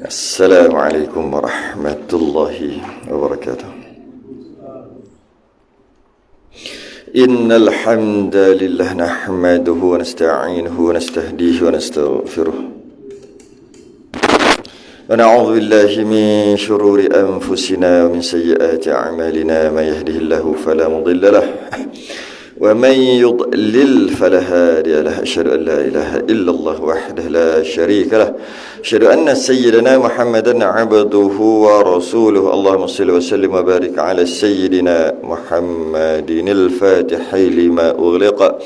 Assalamualaikum warahmatullahi wabarakatuh. Innal hamdalillah nahmaduhu wa nasta'inuhu wa nastahdihi wa nastaghfiruh. Wa na'udzu billahi min shururi anfusina wa min sayyiati a'malina may yahdihillahu fala mudilla lahu wa man yudlil fala hadiya lahu. Asyhadu an la ilaha illallah wahdahu la syarika lahu. Asyhadu anna sayyidana Muhammadan 'abduhu wa rasuluhu. Allahumma shalli wa sallim wa barik ala sayyidina Muhammadin al-Fatihi lima ughliqa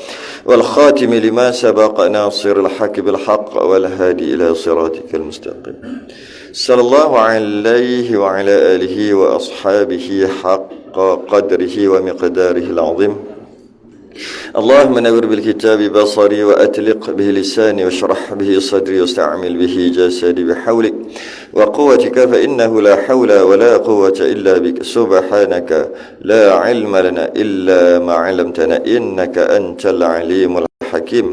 wal khatimi lima sabaqa nasiril haqqi bil haqq wal hadi ila siratikal mustaqim. Sallallahu alaihi wa ala alihi wa ashabihi haqqa qadrihi wa miqdarihi al-'azim. اللهم نور بالكتاب بصري وأتلق به لساني واشرح به صدري واستعمل به جسدي بحولك وقوتك فإنه لا حول ولا قوة إلا بك سبحانك لا علم لنا إلا ما علمتنا إنك أنت العليم الحكيم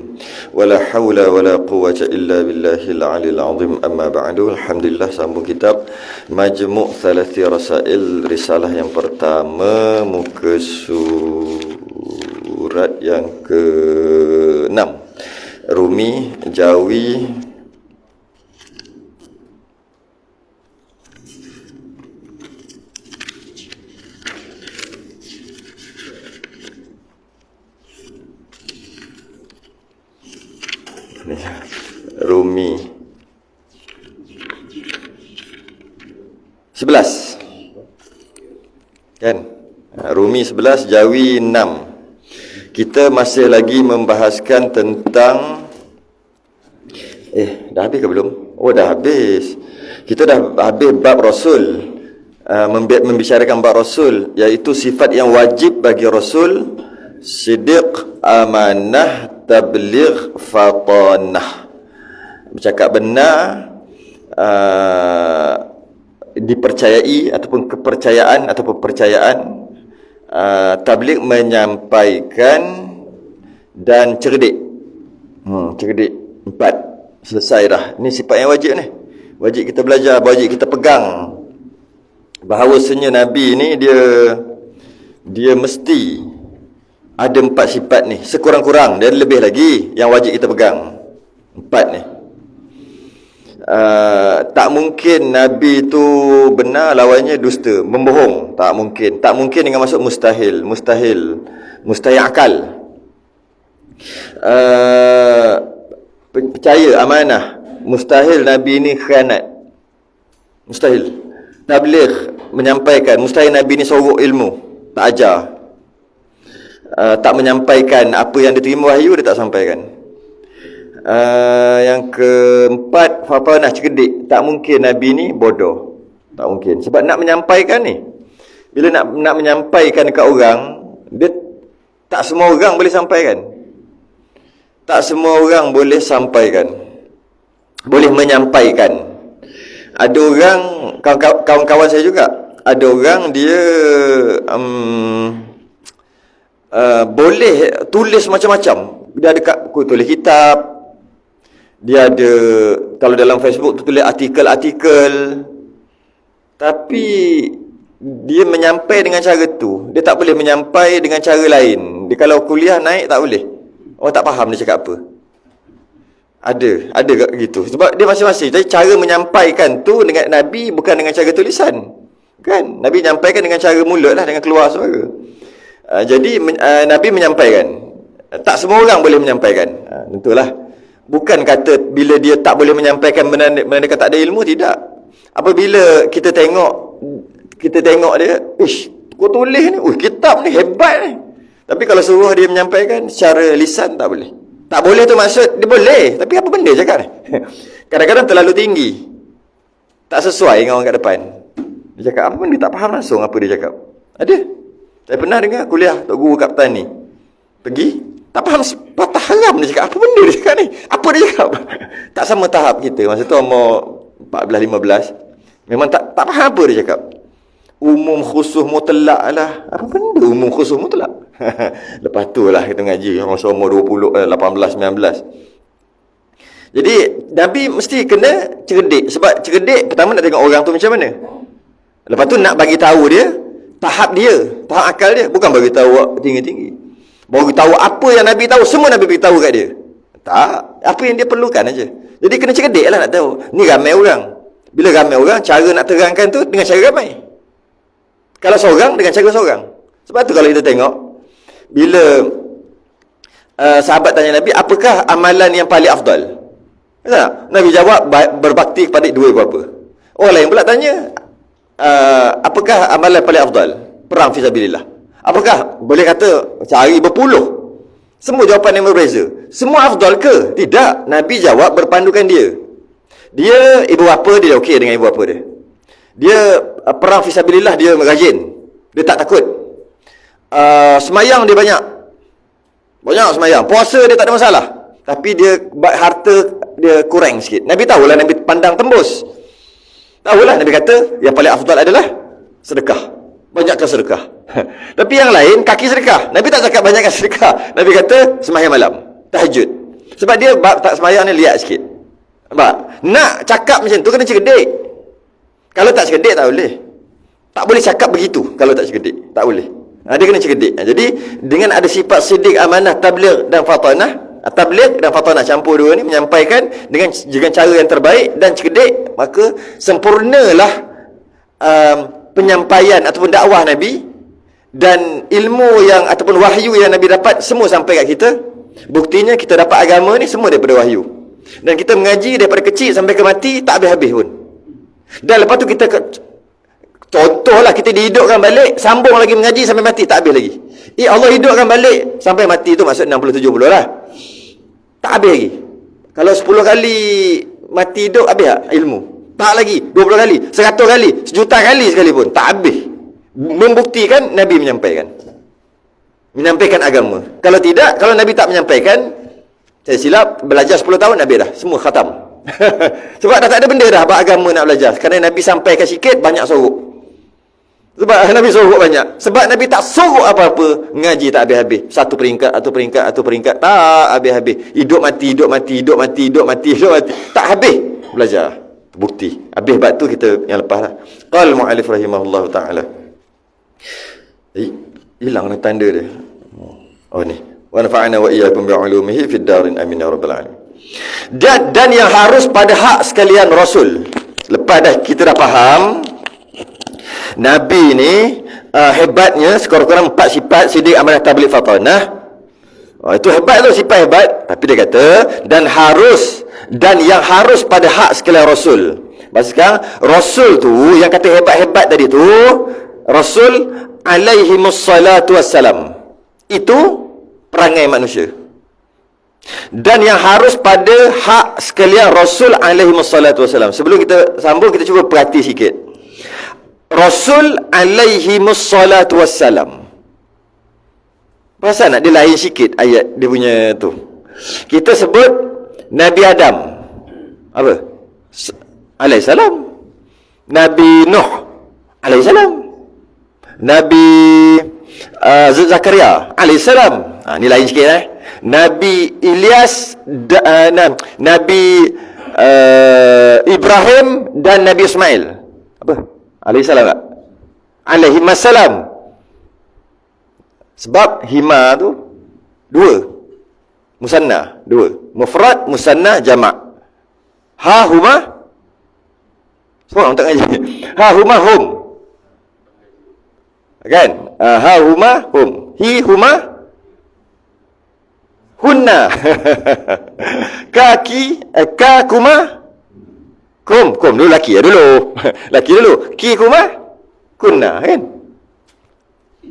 ولا حول ولا قوة إلا بالله العلي العظيم. أما بعد, alhamdulillah, sambung kitab Majmu' Thalathi Rasail, risalah yang pertama, muka surat yang ke-6, Rumi, Jawi, Rumi 11 kan, Rumi 11, Jawi 6. Kita masih lagi membahaskan tentang dah habis ke belum? Oh, dah habis. Kita dah habis bab Rasul, membicarakan bab Rasul, iaitu sifat yang wajib bagi Rasul: siddiq, amanah, tabligh, fatanah. Bercakap benar, dipercayai ataupun kepercayaan ataupun percayaan, tabligh, menyampaikan, dan cerdik. Cerdik, 4. Selesai dah. Ini sifat yang wajib ni. Wajib kita belajar, wajib kita pegang. Bahawasanya Nabi ni dia mesti ada 4 sifat ni. Sekurang-kurang, dan lebih lagi yang wajib kita pegang. 4 ni. Tak mungkin Nabi tu benar, lawannya dusta, membohong. Tak mungkin. Tak mungkin dengan maksud mustahil. Mustahil akal. Percaya, amanah. Mustahil Nabi ni khianat. Mustahil. Tabligh, menyampaikan. Mustahil Nabi ni sorok ilmu, tak ajar. Tak menyampaikan apa yang diterima wahyu, dia tak sampaikan. Yang keempat, fatanah, cerdik. Tak mungkin Nabi ni bodoh. Tak mungkin. Sebab nak menyampaikan ni, bila nak menyampaikan dekat orang, dia tak semua orang boleh sampaikan. Tak semua orang boleh sampaikan, boleh menyampaikan. Ada orang, kawan-kawan saya juga, ada orang dia boleh tulis macam-macam. Dia ada tulis kitab, dia ada, kalau dalam Facebook tu tulis artikel-artikel, tapi dia menyampai dengan cara tu. Dia tak boleh menyampai dengan cara lain. Dia kalau kuliah naik tak boleh. Orang tak faham dia cakap apa. Ada gitu. Sebab dia masing-masing. Jadi cara menyampaikan tu dengan Nabi bukan dengan cara tulisan. Kan? Nabi menyampaikan dengan cara mulut lah, dengan keluar suara. Jadi Nabi menyampaikan. Tak semua orang boleh menyampaikan. Tentulah. Bukan kata bila dia tak boleh menyampaikan menandakan tak ada ilmu, tidak. Apabila kita tengok dia, kau tulis ni, kitab ni hebat ni. Tapi kalau suruh dia menyampaikan secara lisan, tak boleh. Tak boleh tu maksud dia boleh, tapi apa benda cakap ni? Kadang-kadang terlalu tinggi, tak sesuai dengan orang kat depan. Dia cakap apa benda, tak faham langsung apa dia cakap. Ada. Saya pernah dengar kuliah Tok Guru kat petani. Pergi, tak faham patah haram dia cakap. Apa benda dia cakap ni? Apa dia cakap? Tak sama tahap kita. Masa tu umur 14-15. Memang tak faham apa dia cakap. Umum khusus mutlak lah. Apa benda umum khusus mutlak? Lepas tu lah kita ngaji masa umur 20, 18, 19. Jadi Nabi mesti kena cerdik. Sebab cerdik pertama nak tengok orang tu macam mana. Lepas tu nak bagi tahu dia tahap akal dia, bukan bagi tahu tinggi-tinggi. Bagi tahu apa yang Nabi tahu, semua Nabi beritahu kat dia. Tak, apa yang dia perlukan aja. Jadi kena cerdik lah nak tahu. Ni ramai orang. Bila ramai orang, cara nak terangkan tu dengan cara ramai. Kalau seorang, dengan cara seorang. Sebab tu kalau kita tengok, bila sahabat tanya Nabi, apakah amalan yang paling afdal? Tak? Nabi jawab, berbakti kepada dua ibu bapa. Orang lain pula tanya, apakah amalan paling afdal? Perang fisabilillah. Apakah? Boleh kata cari berpuluh. Semua jawapan yang berbeza. Semua afdal ke? Tidak. Nabi jawab berpandukan dia. Dia ibu bapa, dia okey dengan ibu bapa dia. Dia perang fisabilillah, dia rajin. Dia tak takut. Semayang dia banyak semayang. Puasa dia tak ada masalah. Tapi dia harta dia kurang sikit. Nabi tahulah, Nabi pandang tembus. Tahulah, Nabi kata yang paling afdal adalah sedekah. Banyakkan sedekah. Tapi yang lain kaki sedekah. Nabi tak cakap banyakkan sedekah. Nabi kata sembahyang malam, tahajud. Sebab dia tak sembahyang ni liat sikit. Nampak? Nak cakap macam tu kena cerdik. Kalau tak cerdik tak boleh. Tak boleh cakap begitu kalau tak cerdik. Tak boleh. Dia kena cerdik. Jadi dengan ada sifat siddiq, amanah, tabligh dan fatanah. Tabligh dan fatanah campur dua ni, menyampaikan dengan cara yang terbaik dan cerdik, maka sempurnalah penyampaian ataupun dakwah Nabi, dan ilmu yang ataupun wahyu yang Nabi dapat semua sampai kat kita. Buktinya kita dapat agama ni semua daripada wahyu, dan kita mengaji daripada kecil sampai ke mati tak habis-habis pun. Dan lepas tu kita contohlah, kita dihidupkan balik, sambung lagi mengaji sampai mati tak habis lagi. Allah hidupkan balik sampai mati tu maksud 60-70 lah, tak habis lagi. Kalau 10 kali mati hidup habis tak ilmu? Tak lagi. 20 kali, 100 kali, 1,000,000 kali sekalipun tak habis. Membuktikan Nabi menyampaikan agama. Kalau tidak, kalau Nabi tak menyampaikan, saya silap, belajar 10 tahun Nabi dah semua khatam. Sebab dah tak ada benda dah agama nak belajar. Kerana Nabi sampaikan sikit, banyak sorok. Sebab Nabi sorok banyak. Sebab Nabi tak sorok apa-apa. Ngaji tak habis-habis. Satu peringkat, tak habis-habis. Hidup mati. Tak habis belajar. Bukti. Habis bab tu kita yang lepas lah. Qal mu'alif rahimahullah ta'ala. Hilang tanda dia. Oh ni. Wa nafa'ana wa iyyakum bi'ulumihi fid darin amin ya rabbal alamin. Dan yang harus pada hak sekalian Rasul. Lepas dah kita dah faham Nabi ni hebatnya sekurang-kurang 4 sifat: siddiq, amanah, tabligh, fatanah. Itu hebat tu, sifat hebat. Tapi dia kata dan yang harus pada hak sekalian Rasul. Maksud sekarang Rasul tu yang kata hebat-hebat tadi tu, Rasul alaihimus salatu wassalam, itu perangai manusia. Dan yang harus pada hak sekalian Rasul alaihimus salatu wassalam. Sebelum kita sambung, kita cuba perhati sikit. Rasul alaihimus salatu wassalam, pasal nak dia lain sikit ayat dia punya tu. Kita sebut Nabi Adam apa? Alaihissalam. Nabi Nuh alaihissalam. Nabi Zakaria alaihissalam. Ni lain sikit Nabi Ilyas, Nabi Ibrahim dan Nabi Ismail. Apa? Alaihissalam tak? Alaihimassalam. Sebab hima tu dua, musanna dua, mufrad, musanna, jamak. Ha huma, semua orang tak ngaji. Ha huma hum, kan? Ha huma hum, hi huma hunna. Kaki ka kuma kum dulu, laki dulu. Laki dulu. Ki kuma kunna, kan?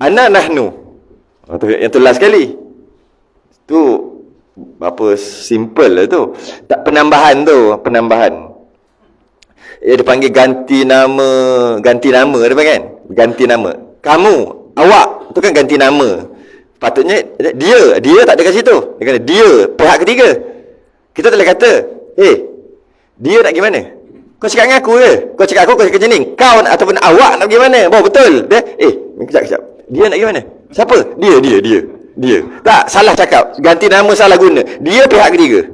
Ana nahnu. Yang tu last sekali. Tu apa simple lah tu. Tak penambahan tu, penambahan. Dia panggil ganti nama dia kan? Ganti nama. Kamu, awak tu kan ganti nama. Patutnya dia tak ada kat situ. Dia kata dia, pihak ketiga. Kita tak boleh kata, dia nak gimana? Kau cakap dengan aku ke? Kau cakap aku cakap macam ni. Kau ataupun awak nak gimana? Betul. Dia, kejap. Dia nak gimana? Siapa? Dia. Tak, salah cakap. Ganti nama salah guna. Dia pihak ketiga.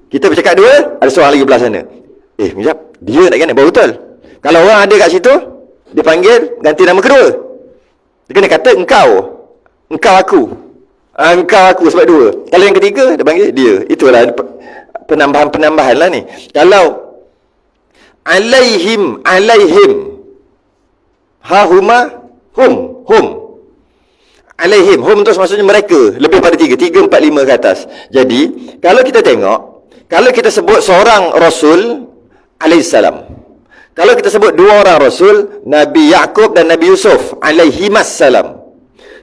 Kita bercakap dua, ada seorang lagi belah sana. Sekejap, dia nak kena, baru betul. Kalau orang ada kat situ, dia panggil, ganti nama kedua. Dia kena kata, engkau aku. Engkau aku sebab dua. Kalau yang ketiga, dia panggil dia. Itulah penambahan-penambahan lah ni. Kalau alaihim, hahuma, hum. Alaihim, hum tu maksudnya mereka. Lebih pada 3, 4, 5 ke atas. Jadi, kalau kita tengok, kalau kita sebut seorang Rasul alaihissalam, kalau kita sebut dua orang Rasul, Nabi Yaqub dan Nabi Yusuf alaihimassalam,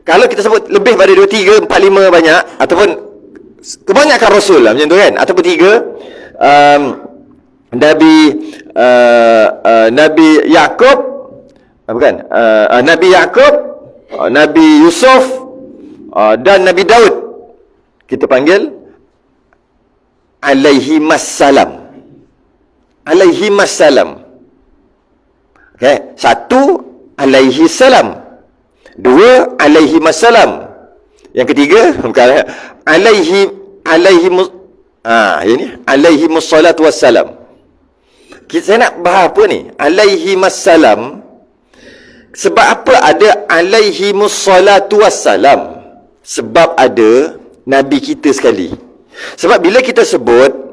kalau kita sebut lebih pada 2, 3, 4, 5 banyak, ataupun kebanyakan Rasul lah macam tu kan, ataupun 3, Nabi Yaqub, Nabi Yaqub, Nabi Yusuf, dan Nabi Daud, kita panggil alaihimassalam. Okay. 1 alaihi salam, 2 alaihi masalam, yang ketiga bukan alaihi mussalatu wassalam. Saya nak bahas apa ni? Alaihi masalam. Sebab apa ada alaihi mussalatu wassalam? Sebab ada Nabi kita sekali. Sebab bila kita sebut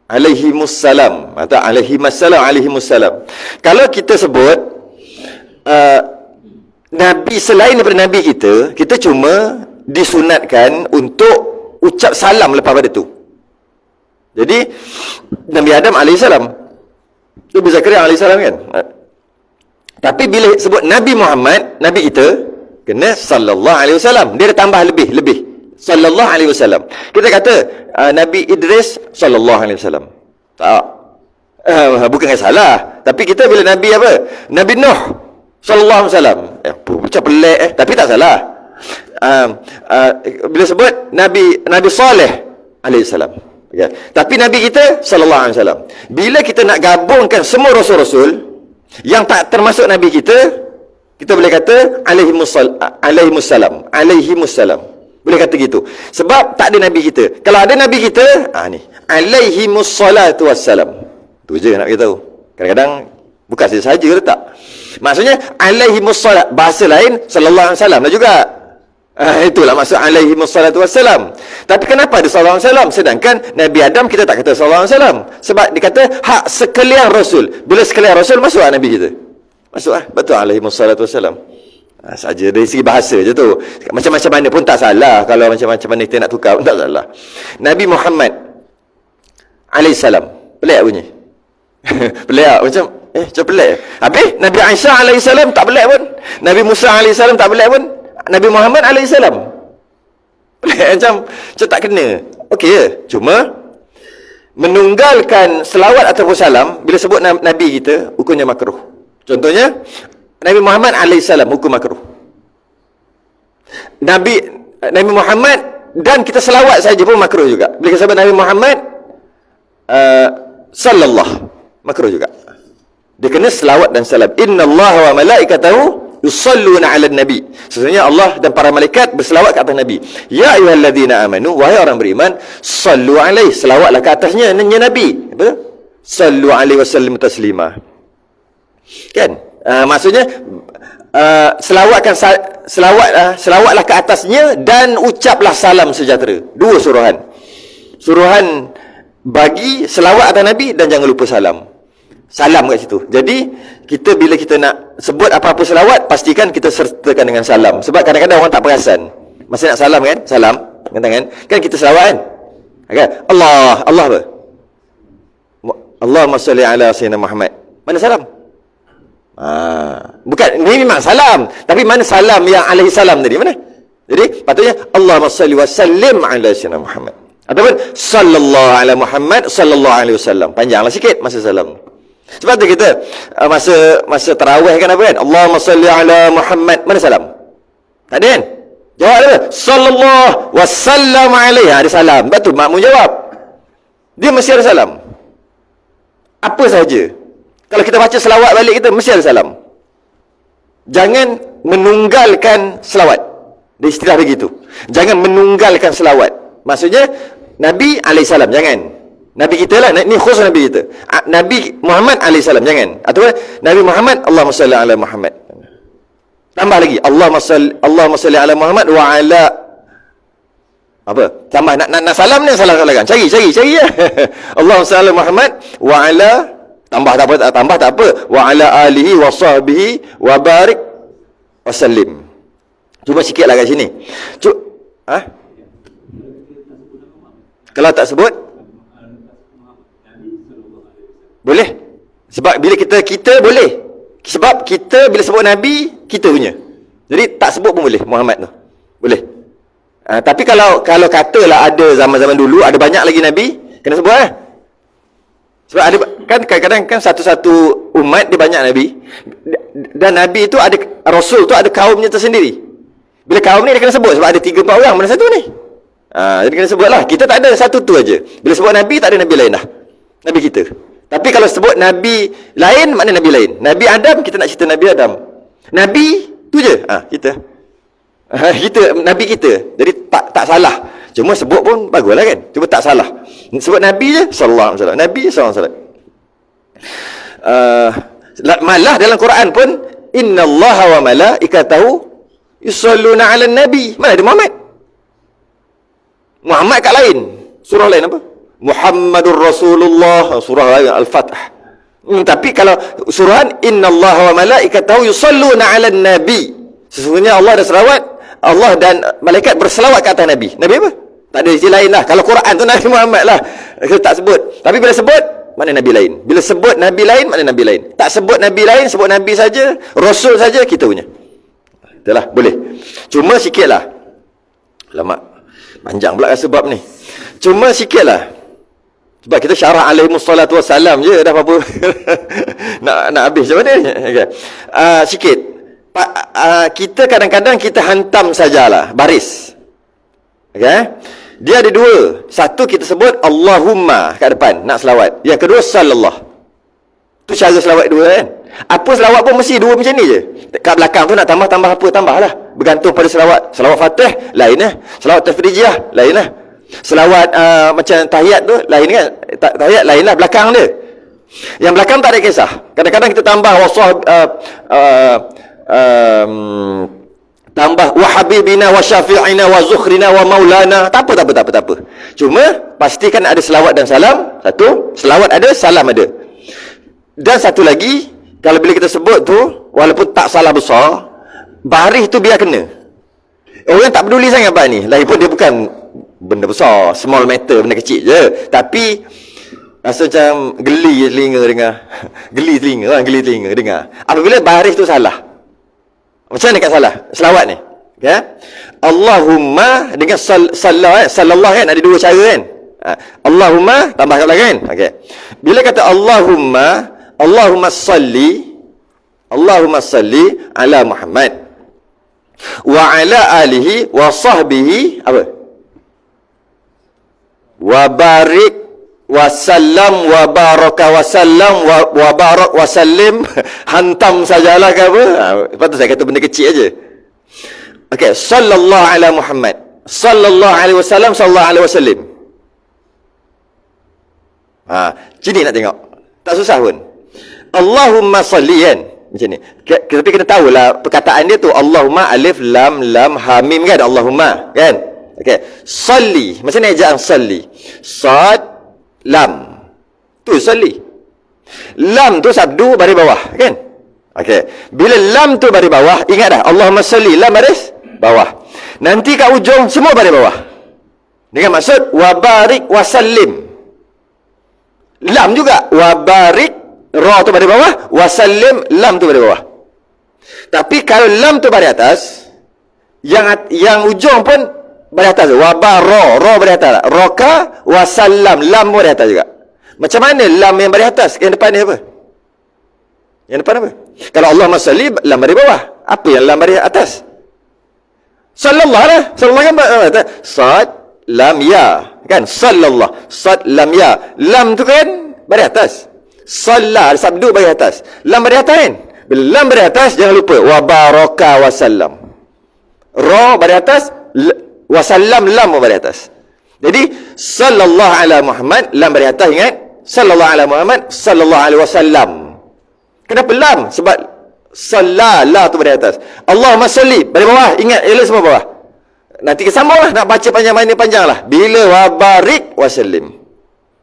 alaihimussalam atau alaihimussalam, kalau kita sebut Nabi selain daripada Nabi kita cuma disunatkan untuk ucap salam lepas pada tu. Jadi Nabi Adam alaihissalam, Nabi Zakaria alaihissalam kan. Tapi bila sebut Nabi Muhammad, Nabi kita, kena sallallahu alaihi wasallam. Dia ada tambah lebih sallallahu alaihi wasallam. Kita kata Nabi Idris sallallahu alaihi wasallam. Tak. Bukan salah. Tapi kita bila Nabi apa? Nabi Nuh sallallahu alaihi wasallam. Macam pelik tapi tak salah. Bila sebut Nabi Saleh alaihi salam. Okay. Tapi Nabi kita sallallahu alaihi wasallam. Bila kita nak gabungkan semua rasul-rasul yang tak termasuk Nabi kita boleh kata alaihimussalam. Boleh kata gitu. Sebab tak ada Nabi kita. Kalau ada Nabi kita, ni alaihimussalatu wassalam. Tu je nak kita tahu. Kadang-kadang bukan saja letak. Maksudnya alaihimussalat, bahasa lain sallallahu alaihi wasallam lah juga. Itulah maksud alaihimussalatu wassalam. Tapi kenapa ada sallallahu alaihi wasallam sedangkan Nabi Adam kita tak kata sallallahu alaihi wasallam? Sebab dikata hak sekalian rasul. Bila sekalian rasul masuk Nabi kita. Masuk betul alaihimussalatu wassalam. Saja dari segi bahasa je tu. Macam-macam mana pun tak salah. Kalau macam-macam mana kita nak tukar pun tak salah. Nabi Muhammad alaihissalam, pelik bunyi. Pelik macam pelik. Habis Nabi Aisyah alaihissalam tak pelik pun. Nabi Musa alaihissalam tak pelik pun. Nabi Muhammad alaihissalam pelik macam tak kena. Okey je. Cuma menunggalkan selawat ataupun salam bila sebut Nabi kita, hukumnya makruh. Contohnya Nabi Muhammad alaihissalam, hukum makruh. Nabi Muhammad dan kita selawat saja pun makruh juga. Bila kita sebut Nabi Muhammad sallallahu, makruh juga. Dia kena selawat dan salam. Innallaha wa malaikatahu yusalluna 'alan nabi. Sesungguhnya Allah dan para malaikat berselawat ke atas Nabi. Ya ayyuhalladzina amanu, wahai orang beriman, sallu alaihi, selawatlah ke atasnya Nabi. Betul? Sallu alaihi wasallim taslima. Kan? Maksudnya selawatlah ke atasnya dan ucaplah salam sejahtera. Dua suruhan bagi selawat atas Nabi dan jangan lupa salam kat situ. Jadi bila kita nak sebut apa-apa selawat, pastikan kita sertakan dengan salam. Sebab kadang-kadang orang tak perasan masa nak salam kan, salam dengan tangan kan, kita selawat kan, okay? Allah apa? Allahumma salli ala sayyidina Muhammad. Mana salam? Bukan, ini memang salam, tapi mana salam yang alaihi salam tadi, mana? Jadi patutnya Allahumma salli wa sallim ala sayyidina Muhammad, ataupun sallallahu ala Muhammad sallallahu alaihi wasallam. Panjanglah sikit masa salam. Sebab tu kita masa tarawih kan apa kan? Allahumma salli ala Muhammad, mana salam? Tak ada kan? Jawab apa? Sallallahu wa sallam alaihi. Ada salam. Betul makmum jawab. Dia mesti ada salam. Apa saja. Kalau kita baca selawat balik kita mesti ada salam. Jangan menunggalkan selawat. Dia istilah begitu. Jangan menunggalkan selawat. Maksudnya Nabi alaihissalam, jangan. Nabi kita lah, ni khusus Nabi kita. Nabi Muhammad alaihissalam, jangan. Atau Nabi Muhammad, Allahumma salli ala Muhammad. Tambah lagi, Allahumma salli ala Muhammad wa ala apa? Tambah nak salam ni salah kan. Cari ya. Allahumma salli ala Muhammad wa ala tambah tak apa. Wa ala alihi wa sahbihi wa barik wa sallim. Cuba sikitlah kat sini. Kalau tak sebut boleh. Sebab bila kita boleh. Sebab kita bila sebut Nabi, kita punya. Jadi tak sebut pun boleh Muhammad tu. Boleh. Tapi kalau katalah ada zaman-zaman dulu ada banyak lagi Nabi, kena sebut lah. Sebab ada kan kadang-kadang kan satu-satu umat dia banyak Nabi. Dan Nabi itu ada, Rasul tu ada kaumnya tersendiri. Bila kaum ni dia kena sebut sebab ada 3-4 orang mana satu ni. Jadi kena sebut lah. Kita tak ada satu tu aja. Bila sebut Nabi tak ada Nabi lain dah. Nabi kita. Tapi kalau sebut Nabi lain, mana Nabi lain? Nabi Adam, kita nak cerita Nabi Adam. Nabi tu je. Kita. Kita Nabi kita. Jadi tak salah. Cuma sebut pun baguslah kan. Cuma tak salah. Sebut Nabi je sallallahu alaihi wasallam. Nabi sallallahu alaihi wasallam. Malah dalam Quran pun innallaha wa malaikatahu yusalluna 'alan nabi. Mana ada Muhammad? Muhammad kat lain. Surah lain apa? Muhammadur Rasulullah, surah lain Al-Fath. Tapi kalau surah innallaha wa malaikatahu yusalluna 'alan nabi. Sesungguhnya Allah dan selawat, Allah dan malaikat berselawat ke atas Nabi. Nabi apa? Tak ada istilah lain lah. Kalau Quran tu Nabi Muhammad lah. Kita tak sebut. Tapi bila sebut, mana Nabi lain? Bila sebut Nabi lain, mana Nabi lain? Tak sebut Nabi lain, sebut Nabi saja, Rasul saja, kita punya. Itulah, boleh. Cuma sikit lah. Lama. Panjang pula sebab ni. Cuma sikit lah. Sebab kita syarah alaihimussalatu wassalam je dah apa-apa. nak habis macam mana ni? Okay. Sikit. Kita kadang-kadang kita hantam sajalah baris. Okay? Dia ada dua. Satu kita sebut Allahumma kat depan nak selawat. Yang kedua sallallahu. Tu cara selawat dua kan. Apa selawat pun mesti dua macam ni je. Kat belakang tu nak tambah apa tambahlah. Bergantung pada selawat. Selawat Fatih lain lah. Selawat Tafrijiyah lain lah. Selawat macam tahiyat tu lain kan. Tahiyat lain lah belakang dia. Yang belakang tak ada kisah. Kadang-kadang kita tambah tambah wa habibina wa syafi'ina wa zukhrina wa maulana. Tak apa. Cuma pastikan ada selawat dan salam. Satu, selawat ada, salam ada. Dan satu lagi, kalau bila kita sebut tu walaupun tak salah besar, baris tu biar kena. Orang tak peduli sangat apa ni. Lagipun dia bukan benda besar, small matter, benda kecil je. Tapi rasa macam geli telinga dengar. Geli telinga dengar. Apabila baris tu salah. Macam mana kat salah? Selawat ni. Okay? Allahumma dengan sallallahu kan ada dua cara kan. Allahumma tambah kat belakang kan. Okay. Bila kata Allahumma salli ala Muhammad wa ala alihi wa sahbihi apa? Wa barik wa sallam wa baraka wa sallam wa barak wa sallim. Hantam sajalah ke apa. Lepas tu saya kata benda kecil aja. Okey, sallallahu ala Muhammad, sallallahu alaihi wasallam, sallallahu alaihi wasallam. Sini nak tengok. Tak susah pun. Allahumma salli kan. Macam ni. Tapi kena tahulah perkataan dia tu Allahumma alif lam ha mim kan Allahumma kan. Okey. Salli. Macam ni ejaan salli. Sad lam. Tu salli. Lam tu sabdu baris bawah kan. Okey. Bila lam tu baris bawah, ingat dah Allahumma salli lam baris bawah. Nanti kat ujung semua baris bawah. Dengan maksud wa barik wa sallim. Lam juga wa barik, ra tu baris bawah, wa sallim lam tu baris bawah. Tapi kalau lam tu baris atas, yang ujung pun baris atas. Wa bara, ra baris atas. Raka wa sallam lam baris atas juga. Macam mana lam yang baris atas? Yang depan ni apa? Yang depan apa? Kalau Allahumma salli lam baris bawah. Apa yang lam baris atas? Sallallahu lah. Sallallahu kan sad lam ya. Kan? Sallallahu. Sad lam ya. Lam tu kan baris atas. Sallah sabdu baris atas. Lam baris atas kan? Bila lam baris atas jangan lupa wa baraka wa sallam. Ra bari atas, wasallam lam bari atas. Jadi sallallahu ala Muhammad, lam bari atas, ingat? Sallallahu ala Muhammad, sallallahu alaihi wasallam. Kenapa lam? Sebab la tu bari atas. Allahumma salli bari bawah, ingat elok semua bawah. Nanti kesambung lah, nak baca panjang lah. Bila wabarik wasallim,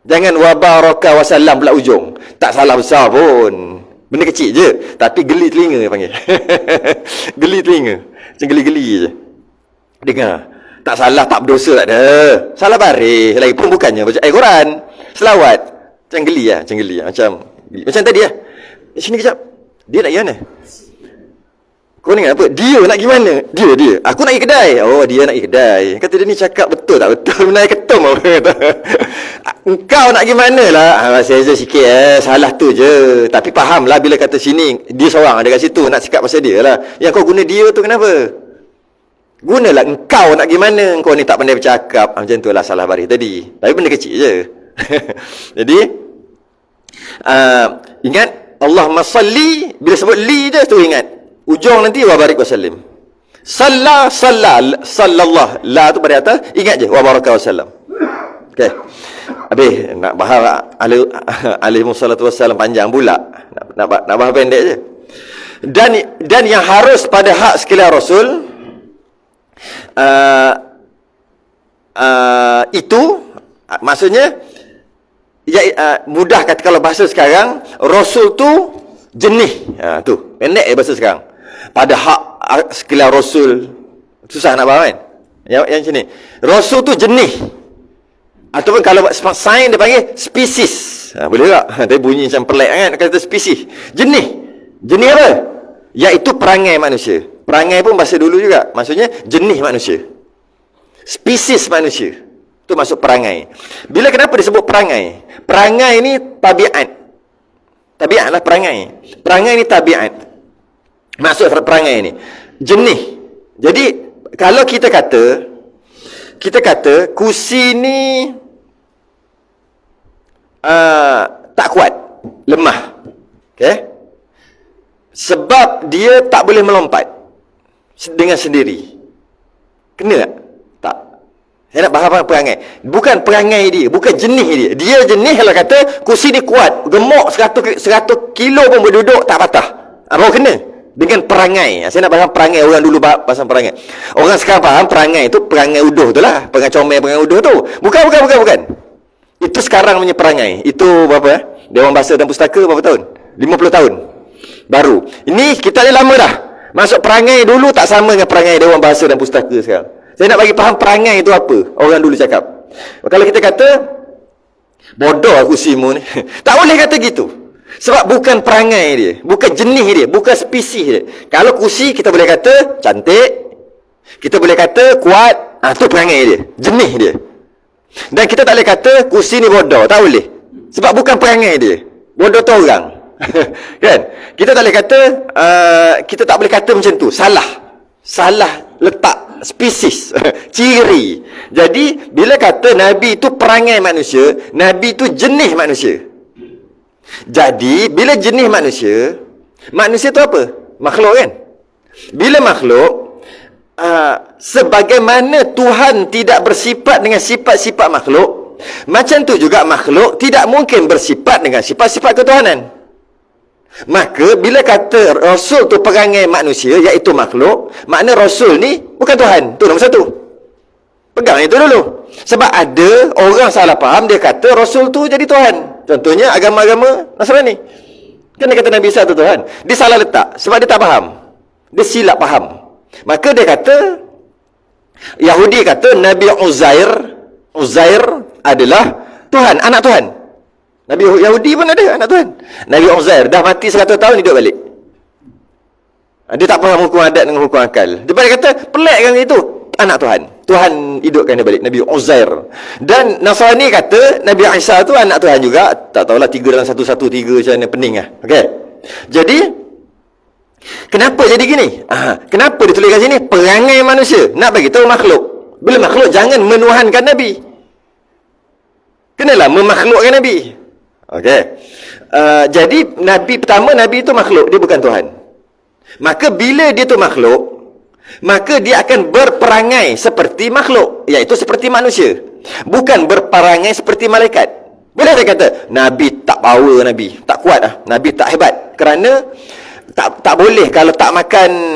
jangan wabaraka wasallam pula ujung. Tak salah besar pun, benda kecil je, tapi geli telinga dia panggil. Geli telinga, macam geli-geli je dengar. Tak salah, tak berdosa, tak ada. Salah baris lagi pun, bukannya baca ayat Quran, selawat. Macam geli lah, macam geli lah. Macam tadi lah. Sini kejap, dia nak pergi mana? Kau ni apa? Dia nak pergi mana? Dia. Aku nak pergi kedai. Oh, dia nak pergi kedai. Kata dia ni cakap betul tak betul? Menaik ketum apa? Engkau nak pergi mana lah? Saya sikit salah tu je. Tapi faham lah bila kata sini, dia seorang ada kat situ, nak cakap pasal dia lah. Yang kau guna dia tu kenapa? Gunalah engkau nak pergi mana. Kau ni tak pandai bercakap. Macam tu lah salah baris tadi. Tapi benda kecil je. Jadi, ingat, Allahumma salli, bila sebut li je tu ingat. Ujung nanti wa barik wa sallim. Sallallah. La tu pada atas, ingat je wa baraka wa sallam. Okey. Habis nak bahas alaihi wassalatu wassalam panjang pula. Nak bahas pendek je. Dan yang harus pada hak sekalian Rasul itu maksudnya mudah kata kalau bahasa sekarang, Rasul tu jenis. Tu pendek bahasa sekarang. Pada hak sekalian Rasul, susah nak faham kan? Yang sini, Rasul tu jenis, ataupun kalau sains dia panggil spesies. Boleh tak? Tapi bunyi macam pelik kan, kata spesies. Jenis apa? Iaitu perangai manusia. Perangai pun bahasa dulu juga, maksudnya jenis manusia, spesies manusia. Tu masuk perangai. Bila kenapa disebut perangai? Perangai ni tabiat. Tabiat lah perangai. Perangai ni tabiat. Maksud perangai ni jenis. Jadi kalau kita kata kursi ni tak kuat, lemah, okay? Sebab dia tak boleh melompat dengan sendiri. Kena tak? Tak. Saya nak bahas perangai. Bukan perangai dia, bukan jenis dia. Dia jenis kalau kata kursi ni kuat, gemuk 100 kilo pun berduduk tak patah. Baru kena. Dengan perangai. Saya nak bahas perangai. Orang dulu pasal perangai. Orang sekarang faham perangai tu perangai uduh tu lah. Perangai comel, perangai uduh tu. Bukan. Itu sekarang punya perangai. Itu berapa Dewan Bahasa dan Pustaka berapa tahun? 50 tahun baru. Ini kita ni lama dah. Masuk perangai dulu tak sama dengan perangai Dewan Bahasa dan Pustaka sekarang. Saya nak bagi faham perangai itu apa. Orang dulu cakap. Kalau kita kata bodoh aku simu ni. Tak boleh kata gitu. Sebab bukan perangai dia, bukan jenis dia, bukan spesies dia. Kalau kursi kita boleh kata cantik, kita boleh kata kuat, tu perangai dia, jenis dia. Dan kita tak boleh kata kursi ni bodoh, tak boleh. Sebab bukan perangai dia. Bodoh tu orang. Kan? Kita tak boleh kata kita tak boleh kata macam tu. Salah letak spesies, ciri. Jadi bila kata Nabi tu perangai manusia, Nabi tu jenis manusia. Jadi bila jenis manusia tu apa? Makhluk kan? Bila makhluk, sebagaimana Tuhan tidak bersifat dengan sifat-sifat makhluk, macam tu juga makhluk tidak mungkin bersifat dengan sifat-sifat ketuhanan. Maka bila kata Rasul tu perangai manusia, iaitu makhluk, makna Rasul ni bukan Tuhan. Tu nombor satu. Pegang itu dulu. Sebab ada orang salah faham, dia kata Rasul tu jadi Tuhan. Contohnya agama-agama Nasrani. Kan dia kata Nabi Isa tu Tuhan. Dia salah letak. Sebab dia tak faham. Dia silap faham. Maka dia kata, Yahudi kata Nabi Uzair adalah Tuhan, anak Tuhan. Nabi Yahudi pun ada anak Tuhan. Nabi Uzair dah mati 100 tahun hidup balik. Dia tak faham hukum adat dengan hukum akal. Dia kata pelik kan itu. Anak Tuhan hidupkan dia balik, Nabi Uzair. Dan Nasrani kata Nabi Isa tu anak Tuhan juga. Tak tahulah 3 dalam 1, 1, 3 macam mana, pening lah. Okay. Jadi kenapa jadi gini? Kenapa dituliskan sini perangai manusia? Nak bagi tahu makhluk. Bila makhluk jangan menuhankan Nabi. Kenalah memakhlukkan Nabi. Okay. Jadi Nabi pertama, Nabi itu makhluk, dia bukan Tuhan. Maka bila dia tu makhluk, maka dia akan berperangai seperti makhluk, iaitu seperti manusia, bukan berperangai seperti malaikat. Boleh saya kata Nabi tak power, Nabi tak kuat Nabi tak hebat, kerana tak boleh kalau tak makan